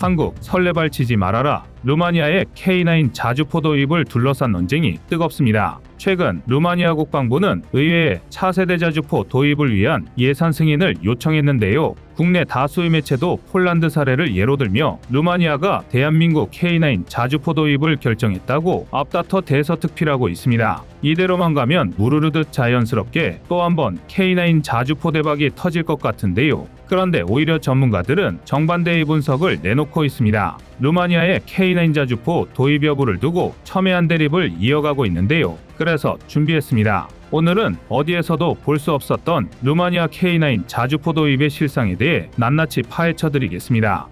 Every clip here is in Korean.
한국 설레발치지 말아라. 루마니아의 K9 자주포 도입을 둘러싼 논쟁이 뜨겁습니다. 최근 루마니아 국방부는 의회에 차세대 자주포 도입을 위한 예산 승인을 요청했는데요. 국내 다수의 매체도 폴란드 사례를 예로 들며 루마니아가 대한민국 K9 자주포 도입을 결정했다고 앞다퉈 대서특필하고 있습니다. 이대로만 가면 무르르듯 자연스럽게 또 한 번 K9 자주포 대박이 터질 것 같은데요. 그런데 오히려 전문가들은 정반대의 분석을 내놓고 있습니다. 루마니아의 K9 자주포 도입 여부를 두고 첨예한 대립을 이어가고 있는데요. 그래서 준비했습니다. 오늘은 어디에서도 볼 수 없었던 루마니아 K9 자주포 도입의 실상에 대해 낱낱이 파헤쳐 드리겠습니다.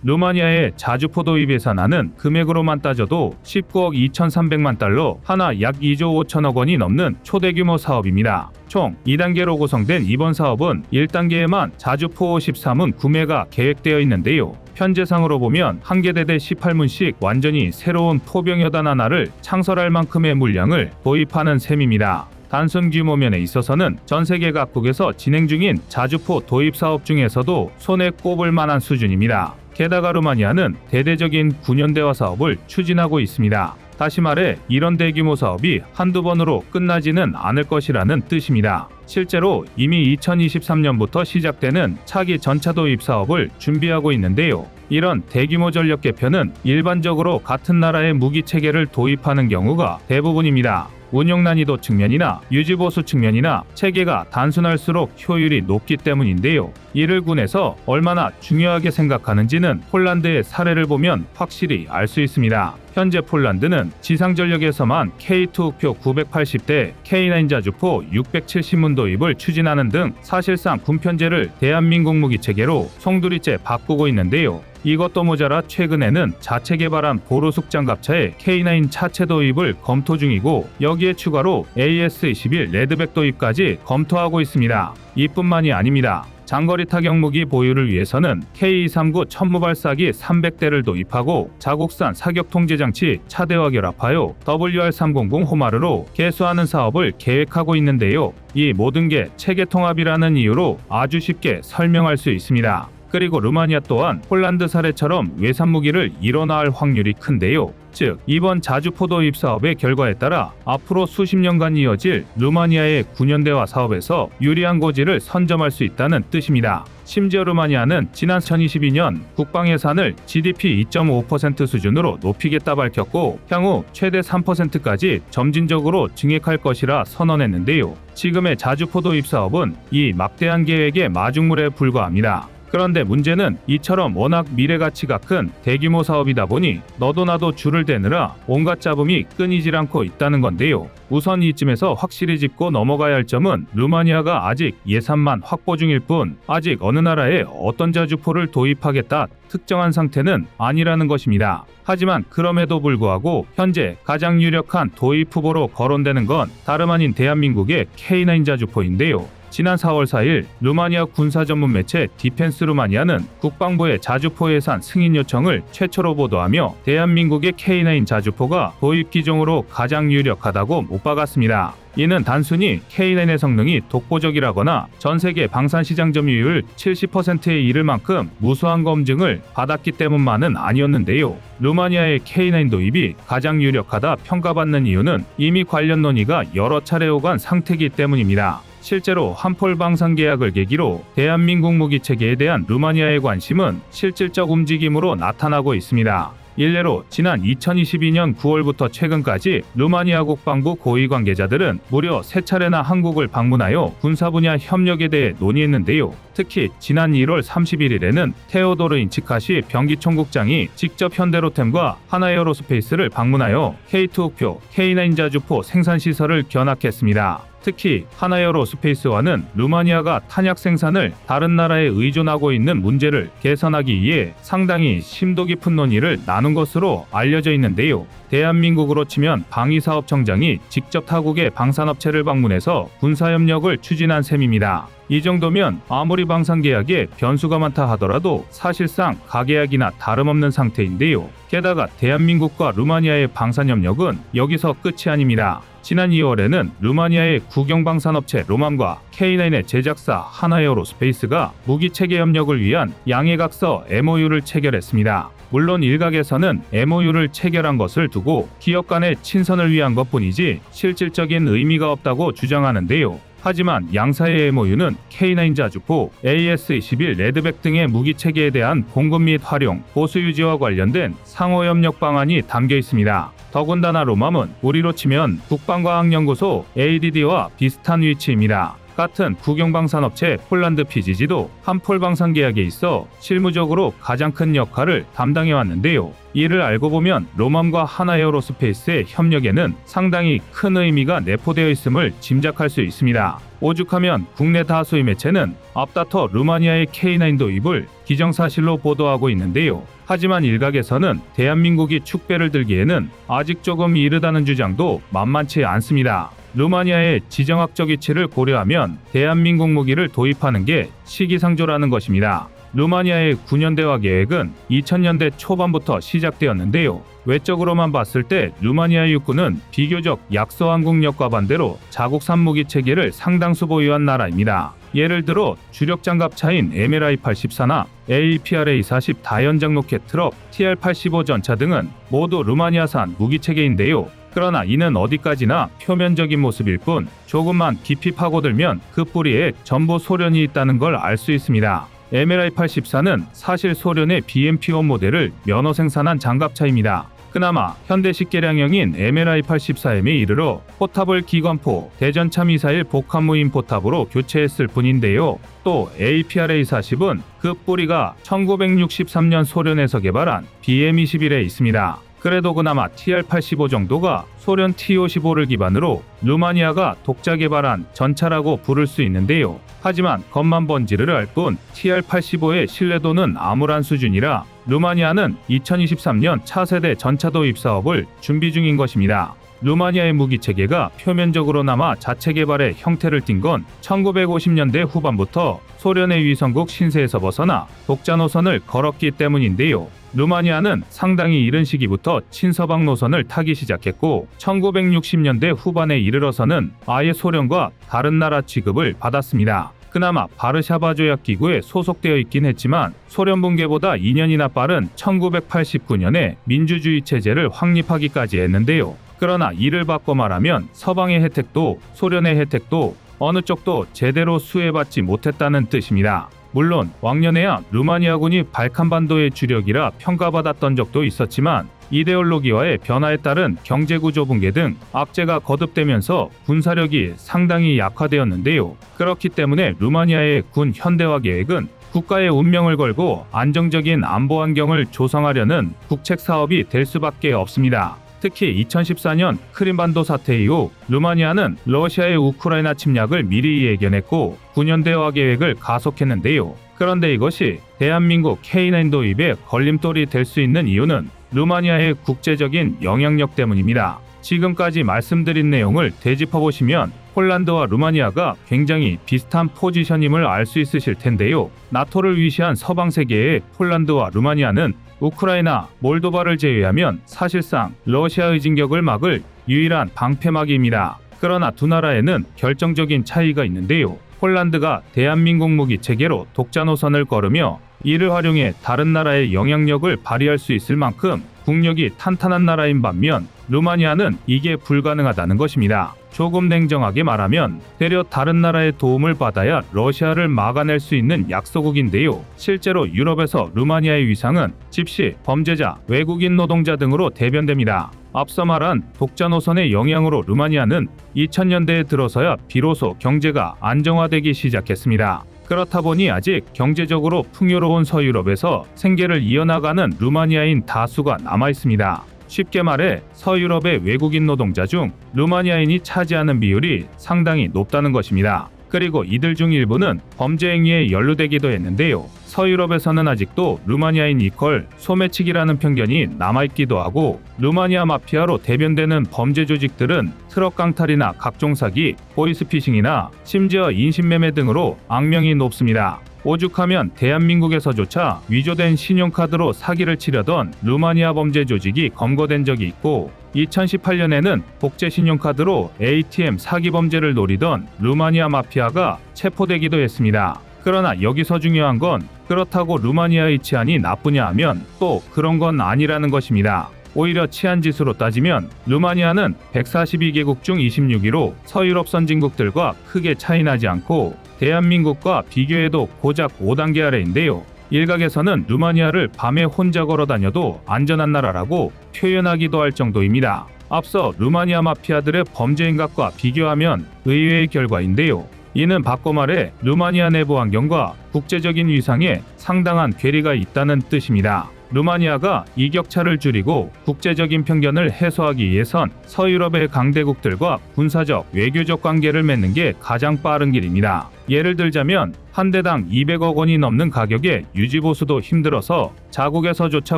루마니아의 자주포 도입 예산안은 금액으로만 따져도 19억 2,300만 달러, 하나 약 2조 5천억 원이 넘는 초대규모 사업입니다. 총 2단계로 구성된 이번 사업은 1단계에만 자주포 53문 구매가 계획되어 있는데요. 현재상으로 보면 한 개 대대 18문씩 완전히 새로운 포병여단 하나를 창설할 만큼의 물량을 도입하는 셈입니다. 단순 규모 면에 있어서는 전 세계 각국에서 진행 중인 자주포 도입 사업 중에서도 손에 꼽을 만한 수준입니다. 게다가 루마니아는 대대적인 군연대화 사업을 추진하고 있습니다. 다시 말해 이런 대규모 사업이 한두 번으로 끝나지는 않을 것이라는 뜻입니다. 실제로 이미 2023년부터 시작되는 차기 전차 도입 사업을 준비하고 있는데요. 이런 대규모 전력 개편은 일반적으로 같은 나라의 무기 체계를 도입하는 경우가 대부분입니다. 운영 난이도 측면이나 유지보수 측면이나 체계가 단순할수록 효율이 높기 때문인데요. 이를 군에서 얼마나 중요하게 생각하는지는 폴란드의 사례를 보면 확실히 알 수 있습니다. 현재 폴란드는 지상전력에서만 K2 흑표 980대, K9 자주포 670문 도입을 추진하는 등 사실상 군편제를 대한민국 무기체계로 송두리째 바꾸고 있는데요. 이것도 모자라 최근에는 자체 개발한 보르숙 장갑차의 K9 차체 도입을 검토 중이고 여기에 추가로 AS-21 레드백 도입까지 검토하고 있습니다. 이뿐만이 아닙니다. 장거리 타격 무기 보유를 위해서는 K239 천무발사기 300대를 도입하고 자국산 사격 통제 장치 차대와 결합하여 WR300 호마르로 개수하는 사업을 계획하고 있는데요. 이 모든 게 체계 통합이라는 이유로 아주 쉽게 설명할 수 있습니다. 그리고 루마니아 또한 폴란드 사례처럼 외산 무기를 일원화할 확률이 큰데요. 즉 이번 자주포 도입 사업의 결과에 따라 앞으로 수십 년간 이어질 루마니아의 군연대화 사업에서 유리한 고지를 선점할 수 있다는 뜻입니다. 심지어 루마니아는 지난 2022년 국방 예산을 GDP 2.5% 수준으로 높이겠다 밝혔고 향후 최대 3%까지 점진적으로 증액할 것이라 선언했는데요. 지금의 자주포 도입 사업은 이 막대한 계획의 마중물에 불과합니다. 그런데 문제는 이처럼 워낙 미래가치가 큰 대규모 사업이다 보니 너도 나도 줄을 대느라 온갖 잡음이 끊이질 않고 있다는 건데요. 우선 이쯤에서 확실히 짚고 넘어가야 할 점은 루마니아가 아직 예산만 확보 중일 뿐 아직 어느 나라에 어떤 자주포를 도입하겠다 특정한 상태는 아니라는 것입니다. 하지만 그럼에도 불구하고 현재 가장 유력한 도입 후보로 거론되는 건 다름 아닌 대한민국의 K9 자주포인데요. 지난 4월 4일 루마니아 군사 전문 매체 디펜스 루마니아는 국방부의 자주포 예산 승인 요청을 최초로 보도하며 대한민국의 K9 자주포가 도입 기종으로 가장 유력하다고 못 박았습니다. 이는 단순히 K9의 성능이 독보적이라거나 전세계 방산시장 점유율 70%에 이를 만큼 무수한 검증을 받았기 때문만은 아니었는데요. 루마니아의 K9 도입이 가장 유력하다 평가받는 이유는 이미 관련 논의가 여러 차례 오간 상태이기 때문입니다. 실제로 한폴 방산 계약을 계기로 대한민국 무기체계에 대한 루마니아의 관심은 실질적 움직임으로 나타나고 있습니다. 일례로 지난 2022년 9월부터 최근까지 루마니아 국방부 고위 관계자들은 무려 3차례나 한국을 방문하여 군사 분야 협력에 대해 논의했는데요. 특히 지난 1월 31일에는 테오도르 인치카시 병기총국장이 직접 현대로템과 하나에어로스페이스를 방문하여 K2 흑표, K9 자주포 생산시설을 견학했습니다. 특히 하나에어로스페이스와는 루마니아가 탄약 생산을 다른 나라에 의존하고 있는 문제를 개선하기 위해 상당히 심도 깊은 논의를 나눈 것으로 알려져 있는데요. 대한민국으로 치면 방위사업청장이 직접 타국의 방산업체를 방문해서 군사협력을 추진한 셈입니다. 이 정도면 아무리 방산계약에 변수가 많다 하더라도 사실상 가계약이나 다름없는 상태인데요. 게다가 대한민국과 루마니아의 방산협력은 여기서 끝이 아닙니다. 지난 2월에는 루마니아의 국영방산업체 로맘과 K9의 제작사 하나에어로스페이스가 무기체계 협력을 위한 양해각서 MOU를 체결했습니다. 물론 일각에서는 MOU를 체결한 것을 두고 기업 간의 친선을 위한 것뿐이지 실질적인 의미가 없다고 주장하는데요. 하지만 양사의 MOU는 K9 자주포, AS-21 레드백 등의 무기체계에 대한 공급 및 활용, 보수 유지와 관련된 상호협력 방안이 담겨 있습니다. 더군다나 로맘은 우리로 치면 국방과학연구소 ADD와 비슷한 위치입니다. 같은 국영방산업체 폴란드 PGG도 한폴 방산 계약에 있어 실무적으로 가장 큰 역할을 담당해왔는데요. 이를 알고 보면 로맘과 하나에어로스페이스의 협력에는 상당히 큰 의미가 내포되어 있음을 짐작할 수 있습니다. 오죽하면 국내 다수의 매체는 앞다퉈 루마니아의 K9 도입을 기정사실로 보도하고 있는데요. 하지만 일각에서는 대한민국이 축배를 들기에는 아직 조금 이르다는 주장도 만만치 않습니다. 루마니아의 지정학적 위치를 고려하면 대한민국 무기를 도입하는 게 시기상조라는 것입니다. 루마니아의 9년대화 계획은 2000년대 초반부터 시작되었는데요. 외적으로만 봤을 때 루마니아 육군은 비교적 약소한국력과 반대로 자국산 무기 체계를 상당수 보유한 나라입니다. 예를 들어 주력 장갑차인 MLI-84나 APRA-40 다연장 로켓 트럭, TR-85 전차 등은 모두 루마니아산 무기 체계인데요. 그러나 이는 어디까지나 표면적인 모습일 뿐 조금만 깊이 파고들면 그 뿌리에 전부 소련이 있다는 걸 알 수 있습니다. MLI-84는 사실 소련의 BMP-1 모델을 면허 생산한 장갑차입니다. 그나마 현대식 개량형인 MLI-84M에 이르러 포탑을 기관포, 대전차 미사일 복합무인 포탑으로 교체했을 뿐인데요. 또 APRA-40은 그 뿌리가 1963년 소련에서 개발한 BM-21에 있습니다. 그래도 그나마 TR-85 정도가 소련 T-55를 기반으로 루마니아가 독자 개발한 전차라고 부를 수 있는데요. 하지만 겉만 번지르르 할 뿐 TR-85의 신뢰도는 암울한 수준이라 루마니아는 2023년 차세대 전차 도입 사업을 준비 중인 것입니다. 루마니아의 무기 체계가 표면적으로나마 자체 개발의 형태를 띈 건 1950년대 후반부터 소련의 위성국 신세에서 벗어나 독자 노선을 걸었기 때문인데요. 루마니아는 상당히 이른 시기부터 친서방 노선을 타기 시작했고 1960년대 후반에 이르러서는 아예 소련과 다른 나라 취급을 받았습니다. 그나마 바르샤바 조약 기구에 소속되어 있긴 했지만 소련 붕괴보다 2년이나 빠른 1989년에 민주주의 체제를 확립하기까지 했는데요. 그러나 이를 바꿔 말하면 서방의 혜택도 소련의 혜택도 어느 쪽도 제대로 수혜받지 못했다는 뜻입니다. 물론 왕년에야 루마니아군이 발칸반도의 주력이라 평가받았던 적도 있었지만 이데올로기와의 변화에 따른 경제구조 붕괴 등 악재가 거듭되면서 군사력이 상당히 약화되었는데요. 그렇기 때문에 루마니아의 군 현대화 계획은 국가의 운명을 걸고 안정적인 안보 환경을 조성하려는 국책 사업이 될 수밖에 없습니다. 특히 2014년 크림반도 사태 이후 루마니아는 러시아의 우크라이나 침략을 미리 예견했고 9년대화 계획을 가속했는데요. 그런데 이것이 대한민국 K9 도입에 걸림돌이 될 수 있는 이유는 루마니아의 국제적인 영향력 때문입니다. 지금까지 말씀드린 내용을 되짚어보시면 폴란드와 루마니아가 굉장히 비슷한 포지션임을 알 수 있으실 텐데요. 나토를 위시한 서방 세계의 폴란드와 루마니아는 우크라이나, 몰도바를 제외하면 사실상 러시아의 진격을 막을 유일한 방패막이입니다. 그러나 두 나라에는 결정적인 차이가 있는데요. 폴란드가 대한민국 무기 체계로 독자 노선을 걸으며 이를 활용해 다른 나라의 영향력을 발휘할 수 있을 만큼 국력이 탄탄한 나라인 반면 루마니아는 이게 불가능하다는 것입니다. 조금 냉정하게 말하면 되려 다른 나라의 도움을 받아야 러시아를 막아낼 수 있는 약소국인데요. 실제로 유럽에서 루마니아의 위상은 집시, 범죄자, 외국인 노동자 등으로 대변됩니다. 앞서 말한 독자 노선의 영향으로 루마니아는 2000년대에 들어서야 비로소 경제가 안정화되기 시작했습니다. 그렇다 보니 아직 경제적으로 풍요로운 서유럽에서 생계를 이어나가는 루마니아인 다수가 남아있습니다. 쉽게 말해 서유럽의 외국인 노동자 중 루마니아인이 차지하는 비율이 상당히 높다는 것입니다. 그리고 이들 중 일부는 범죄 행위에 연루되기도 했는데요. 서유럽에서는 아직도 루마니아인 이퀄 소매치기라는 편견이 남아있기도 하고 루마니아 마피아로 대변되는 범죄 조직들은 트럭 강탈이나 각종 사기, 보이스피싱이나 심지어 인신매매 등으로 악명이 높습니다. 오죽하면 대한민국에서조차 위조된 신용카드로 사기를 치려던 루마니아 범죄 조직이 검거된 적이 있고 2018년에는 복제 신용카드로 ATM 사기 범죄를 노리던 루마니아 마피아가 체포되기도 했습니다. 그러나 여기서 중요한 건 그렇다고 루마니아의 치안이 나쁘냐 하면 또 그런 건 아니라는 것입니다. 오히려 치안 지수로 따지면 루마니아는 142개국 중 26위로 서유럽 선진국들과 크게 차이나지 않고 대한민국과 비교해도 고작 5단계 아래인데요. 일각에서는 루마니아를 밤에 혼자 걸어 다녀도 안전한 나라라고 표현하기도 할 정도입니다. 앞서 루마니아 마피아들의 범죄 행각과 비교하면 의외의 결과인데요. 이는 바꿔 말해 루마니아 내부 환경과 국제적인 위상에 상당한 괴리가 있다는 뜻입니다. 루마니아가 이격차를 줄이고 국제적인 편견을 해소하기 위해선 서유럽의 강대국들과 군사적, 외교적 관계를 맺는 게 가장 빠른 길입니다. 예를 들자면 한 대당 200억 원이 넘는 가격에 유지보수도 힘들어서 자국에서조차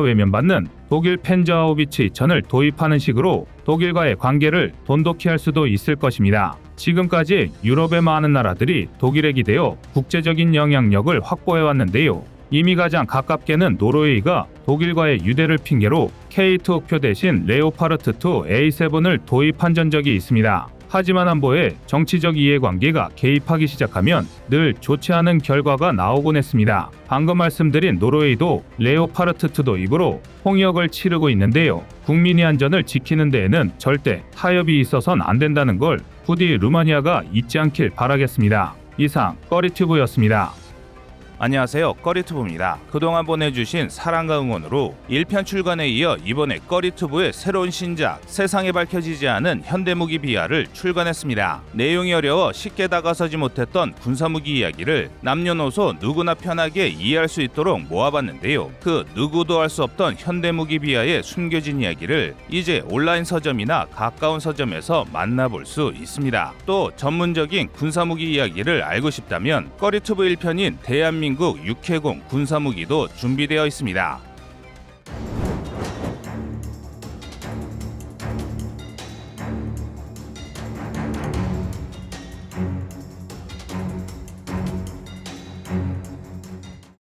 외면받는 독일 펜저하우비츠2000을 도입하는 식으로 독일과의 관계를 돈독히 할 수도 있을 것입니다. 지금까지 유럽의 많은 나라들이 독일에 기대어 국제적인 영향력을 확보해왔는데요. 이미 가장 가깝게는 노르웨이가 독일과의 유대를 핑계로 K2 옥표 대신 레오파르트 2 A7을 도입한 전적이 있습니다. 하지만 안보에 정치적 이해관계가 개입하기 시작하면 늘 좋지 않은 결과가 나오곤 했습니다. 방금 말씀드린 노르웨이도 레오파르트 2 도입으로 홍역을 치르고 있는데요. 국민의 안전을 지키는 데에는 절대 타협이 있어선 안 된다는 걸 부디 루마니아가 잊지 않길 바라겠습니다. 이상 꺼리튜브였습니다. 안녕하세요, 꺼리튜브입니다. 그동안 보내주신 사랑과 응원으로 1편 출간에 이어 이번에 꺼리튜브의 새로운 신작 세상에 밝혀지지 않은 현대무기 비하를 출간했습니다. 내용이 어려워 쉽게 다가서지 못했던 군사무기 이야기를 남녀노소 누구나 편하게 이해할 수 있도록 모아봤는데요. 그 누구도 알 수 없던 현대무기 비하의 숨겨진 이야기를 이제 온라인 서점이나 가까운 서점에서 만나볼 수 있습니다. 또 전문적인 군사무기 이야기를 알고 싶다면 꺼리튜브 1편인 대한민국 육해공 군사무기도 준비되어 있습니다.